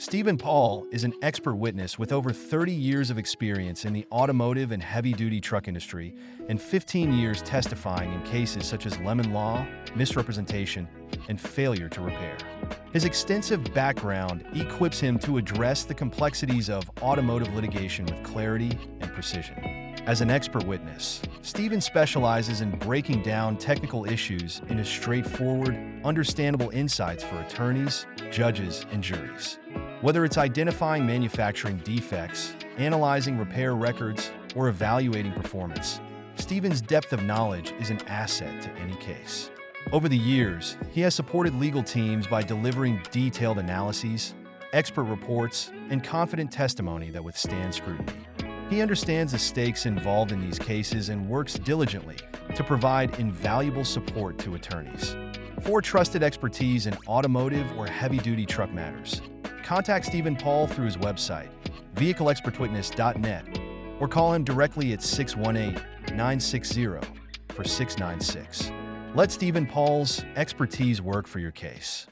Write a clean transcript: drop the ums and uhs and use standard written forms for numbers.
Stephen Paul is an expert witness with over 30 years of experience in the automotive and heavy-duty truck industry and 15 years testifying in cases such as lemon law, misrepresentation, and failure to repair. His extensive background equips him to address the complexities of automotive litigation with clarity and precision. As an expert witness, Stephen specializes in breaking down technical issues into straightforward, understandable insights for attorneys, judges, and juries. Whether it's identifying manufacturing defects, analyzing repair records, or evaluating performance, Stephen's depth of knowledge is an asset to any case. Over the years, he has supported legal teams by delivering detailed analyses, expert reports, and confident testimony that withstand scrutiny. He understands the stakes involved in these cases and works diligently to provide invaluable support to attorneys. For trusted expertise in automotive or heavy-duty truck matters, contact Stephen Paul through his website, vehicleexpertwitness.net, or call him directly at 618-960-4696. Let Stephen Paul's expertise work for your case.